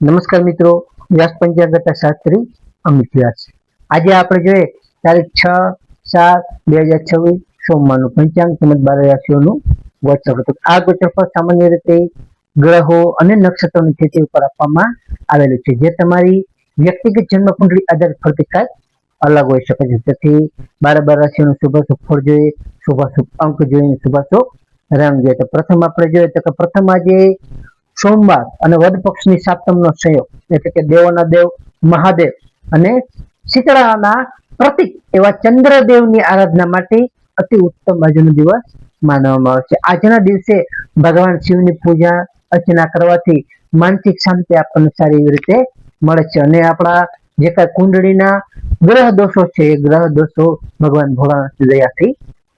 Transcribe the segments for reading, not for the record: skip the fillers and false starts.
નમસ્કાર મિત્રો, વ્યાસ પંચાંગતા શાસ્ત્રી અમિત વ્યાસ. આજે આપણે જોઈએ તારીખ 6/7/2026 સોમવારનું પંચાંગ તેમજ 12 રાશિઓનું ગોચર. આ ગોચર પર સામાન્ય રીતે ગ્રહો અને નક્ષત્રોની સ્થિતિ ઉપર આપવામાં આવેલું છે, જે તમારી વ્યક્તિગત જન્મ કુંડળી આધારિત ફરતી કાંઈક અલગ હોઈ શકે છે. તેથી 12 રાશિઓનું શુભાશુભ ફળ જોઈએ, શુભાશુભ અંક જોઈએ, શુભાશુભ રંગ જોઈએ. તો પ્રથમ આપણે જોઈએ તો પ્રથમ આજે સોમવાર અને વદ પક્ષની સાતમનો સંયોગ, એટલે કે દેવોના દેવ મહાદેવ અને શીતળાના પ્રતીક એવા ચંદ્રદેવની આરાધના માટે અતિ ઉત્તમ આજનો દિવસ માનવામાં આવે છે. આજના દિવસે ભગવાન શિવની પૂજા અર્ચના કરવાથી માનસિક શાંતિ આપણને સારી એવી રીતે મળે છે અને આપણા જે કાંઈ કુંડળીના ગ્રહ દોષો છે એ ગ્રહ દોષો ભગવાન ભોળાનાથની દયાથી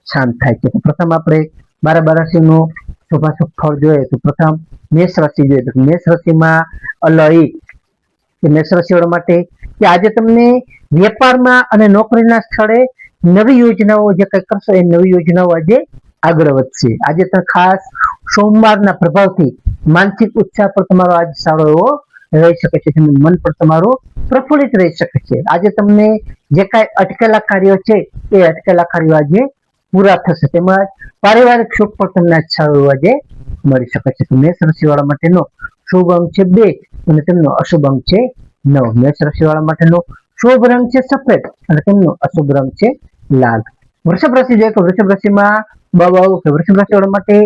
શાંત થાય છે. પ્રથમ આપણે 12 રાશિનું શુભાશુભ ફળ જોઈએ તો પ્રથમ મેષ રાશિ જોઈએ તો મેષ રાશિમાં અલઈ મેષ રાશિવાળા માટે કે આજે તમને વેપારમાં અને નોકરીના સ્થળે નવી યોજનાઓ જે કંઈ કરશો એ નવી યોજનાઓ આજે આગળ વધશે. આજે તો ખાસ સોમવારના પ્રભાવથી માનસિક ઉત્સાહ પર તમારો આજ સારો એવો રહી શકે છે, મન પર તમારું પ્રફુલ્લિત રહી શકે છે. આજે તમને જે કાંઈ અટકેલા કાર્યો છે એ અટકેલા કાર્યો આજે પૂરા થશે, તેમજ પારિવારિક સુખ પર તમને આજ સારું આજે મળી શકે છે. મેષ રાશિવાળા માટેનો શુભ અંક છે 2 અને તેમનો અશુભ અંક છે 9. મેષ રાશિવાળા માટેનો શુભ રંગ છે સફેદ અને તેમનો અશુભ રંગ છે લાલ. વૃષભ રાશિ જોઈએ તો વૃષભ રાશિમાં વૃષભ રાશિવાળા માટે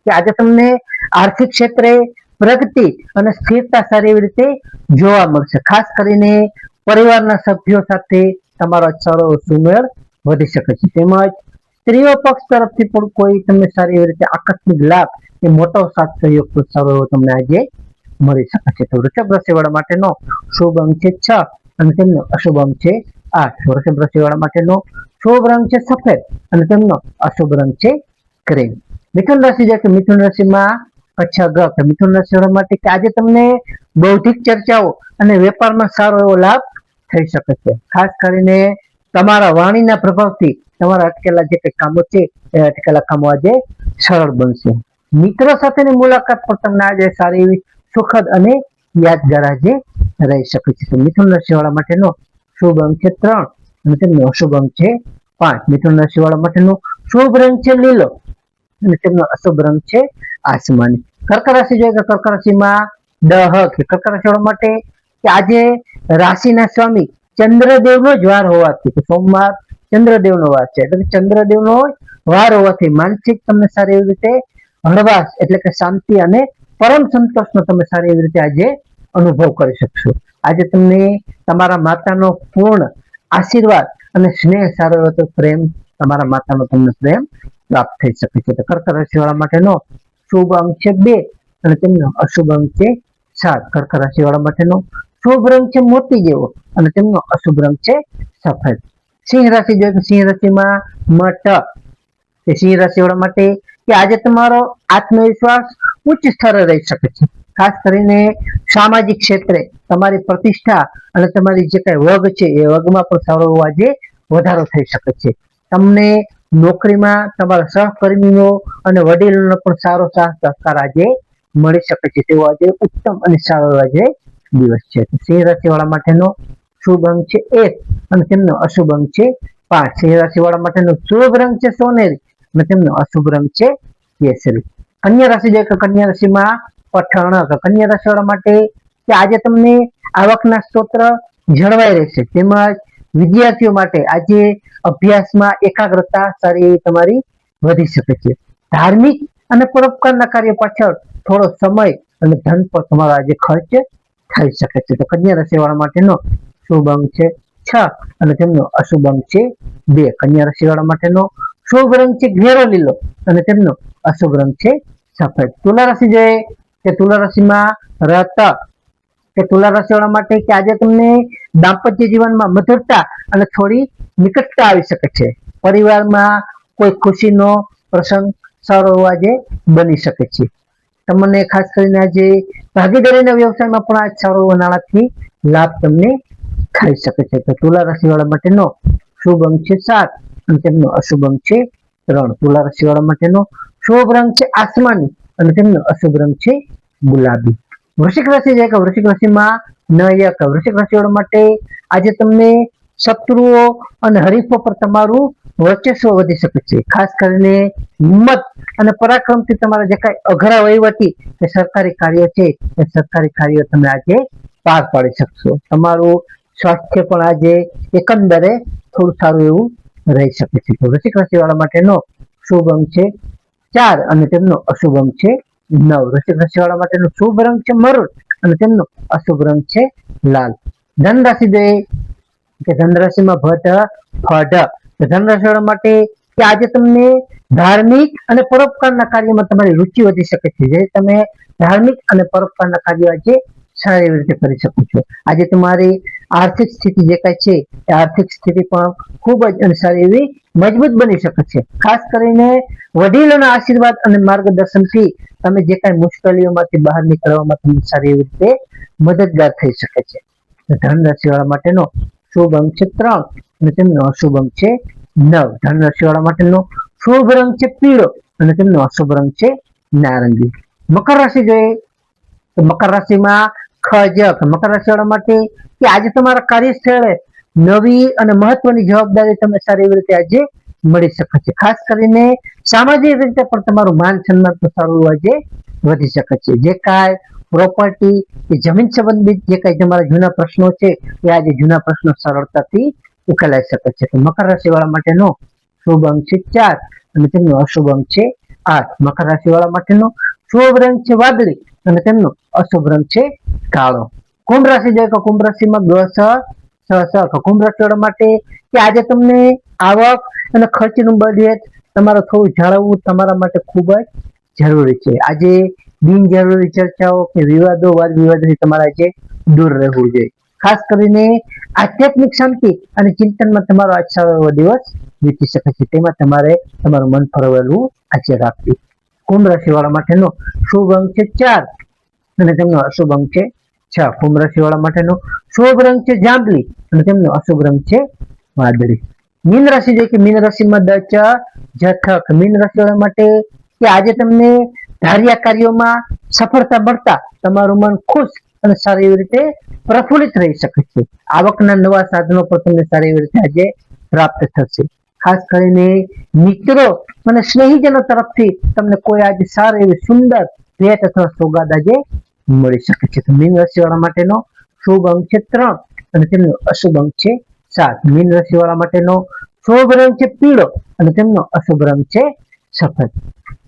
કે આજે તમને આર્થિક ક્ષેત્રે પ્રગતિ અને સ્થિરતા સારી એવી રીતે જોવા મળશે. ખાસ કરીને પરિવારના સભ્યો સાથે તમારો સારો સુમેળ વધી શકે છે. તેમજ સ્ત્રીઓ પક્ષ તરફથી પણ કોઈ તમને સારી એવી રીતે આકસ્મિક લાભ એ મોટો સાથ સહયોગ સારો એવો તમને આજે મળી શકે છે. તો વૃષભ રાશિવાળા માટેનો શુભ અંક છે 6 અને તેમનો અશુભ અંક છે 8. વૃષભ રાશિવાળા માટેનો શુભ રંગ છે સફેદ અને તેમનો અશુભ રંગ છે ક્રીમ. મિથુન રાશિ જાય કે મિથુન રાશિમાં અચ્છા ગ્રહ મિથુન રાશિવાળા માટે કે આજે તમને બૌદ્ધિક ચર્ચાઓ અને વેપારમાં સારો એવો લાભ થઈ શકે છે. ખાસ કરીને તમારા વાણીના પ્રભાવથી તમારા અટકેલા જે કંઈ કામો છે એ અટકેલા કામો આજે સરળ બનશે. મિત્રો સાથેની મુલાકાત પણ તમને આજે સારી એવી સુખદ અને યાદગાર આજે રહી શકે છે. તો મિથુન રાશિવાળા માટેનો શુભ અંક છે 3 અને તેમનો અશુભ અંક છે 5. મિથુન રાશિવાળા માટેનો શુભ રંગ છે લીલો અને તેમનો અશુભ રંગ છે આસમાની. કર્ક રાશિ જોઈએ તો કર્ક રાશિમાં કર્ક રાશિવાળા માટે કે આજે રાશિના સ્વામી ચંદ્રદેવનો જ વાર હોવાથી કે સોમવાર ચંદ્રદેવનો વાર છે, એટલે કે ચંદ્રદેવનો વાર હોવાથી માનસિક તમને સારી એવી રીતે હળવાશ એટલે કે શાંતિ અને પરમ સંતોષનો તમે સારી એવી રીતે આજે અનુભવ કરી શકશો. આજે તમને તમારા માતાનો પૂર્ણ આશીર્વાદ અને સ્નેહ સારો એવો પ્રેમ તમારા માતાનો તમને પ્રેમ પ્રાપ્ત થઈ શકે છે. તો કર્ક રાશિવાળા માટેનો શુભ અંક છે 2 અને તેમનો અશુભ અંક છે 7. કર્ક રાશિવાળા માટેનો શુભ રંગ છે મોતી જેવો અને તેમનો અશુભ રંગ છે સફેદ. સિંહ રાશિ જોઈએ તો સિંહ રાશિમાં સિંહ રાશિવાળા માટે કે આજે તમારો આત્મવિશ્વાસ ઉચ્ચ સ્તરે રહી શકે છે. ખાસ કરીને સામાજિક ક્ષેત્રે તમારી પ્રતિષ્ઠા અને તમારી જે કઈ વગ છે એ વગમાં પણ સારો એવો આજે વધારો થઈ શકે છે. તમને નોકરીમાં તમારા સહકર્મીઓ અને વડીલોનો પણ સારો સાથ સહકાર આજે મળી શકે છે. તેવો આજે ઉત્તમ અને સારો આજે દિવસ છે. સિંહ રાશિવાળા માટેનો શુભ અંક છે 1 અને તેમનો અશુભ અંક છે 5. સિંહ રાશિવાળા માટેનો શુભ રંગ છે સોનેરી અને તેમનો અશુભ રંગ છે કેસરી. કન્યા રાશિ જોઈએ તો કન્યા રાશિમાં પઠાણ કન્યા રાશિવાળા માટે કે આજે તમને આવકના સ્ત્રોત જળવાઈ રહેશે, તેમજ વિદ્યાર્થીઓ માટે આજે અભ્યાસમાં એકાગ્રતા સારી એવી તમારી વધી શકે છે. ધાર્મિક અને પરોપકારના કાર્ય પાછળ થોડો સમય અને ધન પર તમારો આજે ખર્ચ થઈ શકે છે. તો કન્યા રાશિવાળા માટેનો શુભ અંક છે 6 અને તેમનો અશુભ અંક છે 2. કન્યા રાશિવાળા માટેનો શુભ રંગ છે ઘેરો લીલો અને તેમનો અશુભ રંગ છે સફેદ. તુલા રાશિ જોઈએ કે તુલા રાશિમાં તુલા રાશિવાળા માટે કે આજે તમને દાંપત્ય જીવનમાં મધુરતા અને થોડી નિકટતા આવી શકે છે. પરિવારમાં કોઈ ખુશીનો પ્રસંગ સારો આજે બની શકે છે. તમને ખાસ કરીને આજે ભાગીદારીના વ્યવસાયમાં પણ આજ સારો નાણાંથી લાભ તમને થઈ શકે છે. તો તુલા રાશિવાળા માટેનો શુભ અંક છે 7 અને તેમનો અશુભ અંક છે 3. તુલા રાશિવાળા માટેનો શુભ રંગ છે આસમાની અને તેમનો અશુભ રંગ છે ગુલાબી. વૃશ્ચિક રાશિ છે કે વૃશ્ચિક રાશિમાં નયક વૃશ્ચિક રાશિવાળા માટે આજે તમને શત્રુઓ અને હરીફો પર તમારું વર્ચસ્વ વધી શકે છે. ખાસ કરીને હિંમત અને પરાક્રમથી તમારા જે કાંઈ અઘરા વહીવટી કે સરકારી કાર્ય છે એ સરકારી કાર્ય તમે આજે પાર પાડી શકશો. તમારું સ્વાસ્થ્ય પણ આજે એકંદરે થોડું સારું એવું રહી શકે છે. તો વૃશ્ચિક રાશિવાળા માટેનો શુભ અંક છે 4 અને તેમનો અશુભ અંક છે 9. વૃશ્ચિક રાશિવાળા માટેનો શુભ રંગ છે મરૂન અને તેમનો અશુભ રંગ છે લાલ. ધન રાશિ જોઈએ કે ધન રાશિમાં ફળ ધન રાશિવાળા માટે કે આજે તમને ધાર્મિક અને પરોપકારના કાર્યમાં તમારી રુચિ વધી શકે છે. જે તમે ધાર્મિક અને પરોપકારના કાર્યો આજે સારી રીતે કરી શકો છો. આજે તમારી આર્થિક સ્થિતિ જે કાંઈ છે એ આર્થિક સ્થિતિ પણ ખૂબ જ અને સારી એવી મજબૂત બની શકે છે. ખાસ કરીને વડીલોના આશીર્વાદ અને માર્ગદર્શનથી તમે જે કાંઈ મુશ્કેલીઓમાંથી બહાર નીકળવામાં તમને સારી એવી રીતે મદદગાર થઈ શકે છે. ધન રાશિવાળા માટેનો શુભ અંક છે 3 અને તેમનો અશુભ અંક છે 9. ધન રાશિવાળા માટેનો શુભ રંગ છે પીળો અને તેમનો અશુભ રંગ છે નારંગી. મકર રાશિ જોઈએ તો મકર રાશિમાં મકર રાશિવાળા માટે કે આજે તમારા કાર્યસ્થળે નવી અને મહત્વની જવાબદારી તમને સારી એવી રીતે આજે મળી શકે છે. ખાસ કરીને સામાજિક રીતે પણ તમારું માન સન્માન તો સારું આજે વધી શકે છે. જે કાંઈ પ્રોપર્ટી કે જમીન સંબંધિત જે કાંઈ તમારા જૂના પ્રશ્નો છે એ આજે જૂના પ્રશ્નો સરળતાથી ઉકેલાઈ શકે છે. તો મકર રાશિવાળા માટેનો શુભ અંક છે 4 અને તેમનો અશુભ અંક છે 8. મકર રાશિવાળા માટેનો શુભ રંગ છે વાદળી અને તેમનો અશુભ રંગ છે કાળો. કુંભ રાશિ જોઈએ તો કુંભ રાશિમાં કુંભ રાશિવાળા માટે કે આજે તમને આવક અને ખર્ચનું બજેટ તમારે થોડું જાળવવું તમારા માટે ખૂબ જ જરૂરી છે. આજે બિનજરૂરી ચર્ચાઓ કે વિવાદો વાદ વિવાદથી તમારે આજે દૂર રહેવું જોઈએ. ખાસ કરીને આધ્યાત્મિક શાંતિ અને ચિંતનમાં તમારો આજ સારો એવો દિવસ વીતી શકે છે. તેમાં તમારે તમારું મન ફરવેલું આજે રાખવું. કુંભ રાશિવાળા માટેનો શુભ અંક છે 4 અને તેમનો અશુભ અંક છે 6. કુંભ રાશિવાળા માટેનો શુભ રંગ છે જાંબલી અને તેમનો અશુભ રંગ છે વાદળી. મીન રાશિ જે કે મીન રાશિમાં જથક મીન રાશિવાળા માટે કે આજે તમને ધાર્યા કાર્યોમાં સફળતા મળતા તમારું મન ખુશ અને સારી એવી રીતે પ્રફુલ્લિત રહી શકે છે. આવકના નવા સાધનો પર તમને સારી એવી રીતે આજે પ્રાપ્ત થશે. ખાસ કરીને મિત્રો અને સ્નેહીજનો તરફથી તમને કોઈ આજે સારી એવી સુંદર ભેટ અથવા સોગાદ આજે મળી શકે છે. તો મીન રાશિવાળા માટેનો શુભ અંક છે 3 અને તેમનો અશુભ અંક છે 7. મીન રાશિવાળા માટેનો શુભ રંગ છે પીળો અને તેમનો અશુભ રંગ છે સફેદ.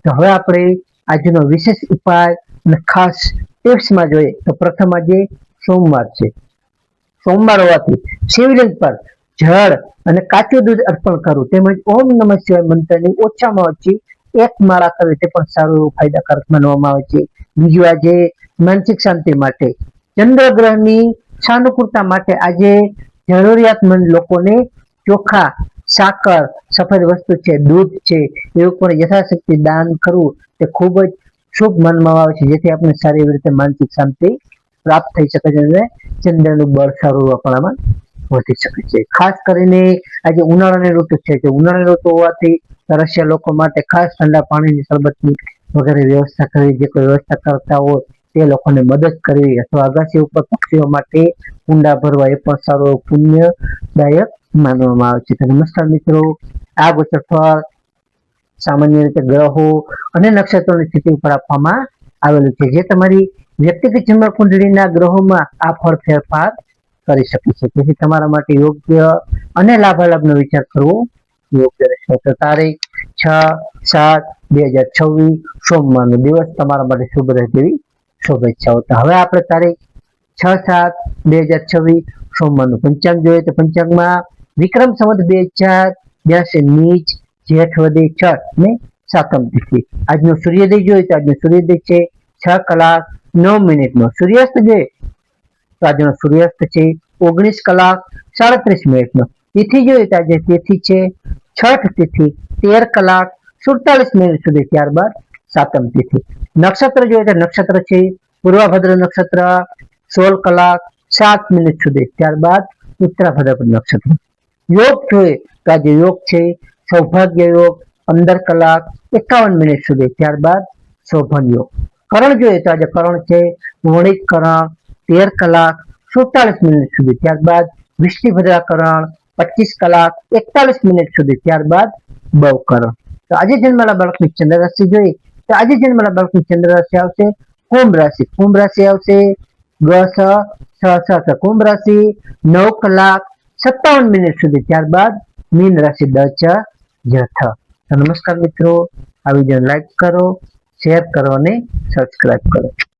તો હવે આપણે આજનો વિશેષ ઉપાય અને ખાસ ટિપ્સમાં જોઈએ તો પ્રથમ આજે સોમવાર છે. સોમવાર હોવાથી શિવલિંગ પર જળ અને કાચું દૂધ અર્પણ કરવું તેમજ ઓમ નમઃ શિવાય મંત્રની ઓછામાં ઓછી એક માળા કરવી તે પણ સારું એવું ફાયદાકારક માનવામાં આવે છે. બીજું આજે માનસિક શાંતિ માટે ચંદ્રગ્રહની સાનુકૂળતા માટે આજે જરૂરિયાતમંદ લોકોને ચોખા સાકર સફેદ વસ્તુ છે દૂધ છે એવું પણ યથાશક્તિ દાન કરવું તે ખૂબ જ શુભ માનવામાં આવે છે. જેથી આપણે સારી એવી રીતે માનસિક શાંતિ પ્રાપ્ત થઈ શકે છે અને ચંદ્રનું બળ સારું આપણામાં વધી શકે છે. ખાસ કરીને આજે ઉનાળાની ઋતુ છે કે ઉનાળાની ઋતુ હોવાથી તરસ્યા લોકો માટે ખાસ ઠંડા પાણીની શરબતની વગેરે વ્યવસ્થા કરવી. જે કોઈ વ્યવસ્થા કરતા હોય તે લોકોને મદદ કરવી અથવા અગાસી ઉપર પક્ષીઓ માટે કુંડા ભરવા એ પણ સારું પુણ્યદાયક માનવામાં આવે છે. તો નમસ્કાર મિત્રો, આ ગોચરફળ સામાન્ય રીતે ગ્રહો અને નક્ષત્રોની સ્થિતિ ઉપર આપવામાં આવેલું છે. જે તમારી વ્યક્તિગત જન્મ કુંડળીના ગ્રહોમાં આ ફળ ફેરફાર કરી શકે છે. તેથી તમારા માટે યોગ્ય અને લાભાલાભનો વિચાર કરવો યોગ્ય રહેશે. તો તારીખ 6/7/2026 સોમવારનો દિવસ તમારા માટે શુભ રહે તેવી શુભેચ્છાઓ. તો હવે આપણે તારીખ 6/7/2026 સોમવારનું પંચાંગ જોઈએ તો પંચાંગમાં વિક્રમ સંવત 2082 નીચ જેઠ વદી છઠ ને સાતમ તિથિ. આજનો સૂર્યોદય જોઈએ તો આજનો સૂર્યોદય છે 6:09 સૂર્યાસ્ત જોઈએ તો આજનો સૂર્યાસ્ત છે 19:37 તિથિ જોઈએ તો આજે તિથિ છે છઠ તિથિ 13:47 સુધી. ત્યારબાદ સાતમ તિથિ. નક્ષત્ર જોઈએ તો નક્ષત્ર છે પૂર્વભદ્ર નક્ષત્ર 16:07 સુધી. ત્યારબાદ ઉત્તરાભાદ્ર નક્ષત્ર. યોગ જોઈએ તો આજે યોગ છે સૌભાગ્ય યોગ 15:51 સુધી. ત્યારબાદ શોભન યોગ. કરણ જોઈએ તો આજે કરણ છે વણિક કરણ 13 કલાક 47 મિનિટ સુધી, ત્યારબાદ વિષ્ટિભદ્રા કરણ 25 કલાક 41 મિનિટ સુધી, ત્યારબાદ બવકરણ. તો આજે જન્મેલા બાળકની ચંદ્ર રાશિ જોઈએ તો આજે જન્મેલા બાળકની ચંદ્ર રાશિ આવશે કુંભ રાશિ. કુંભ રાશિ આવશે કુંભ રાશિ 9 કલાક 57 મિનિટ સુધી, ત્યારબાદ મીન રાશિ જથ. તો નમસ્કાર મિત્રો, આ વિડીયો લાઈક કરો, શેર કરો અને સબસ્ક્રાઇબ કરો.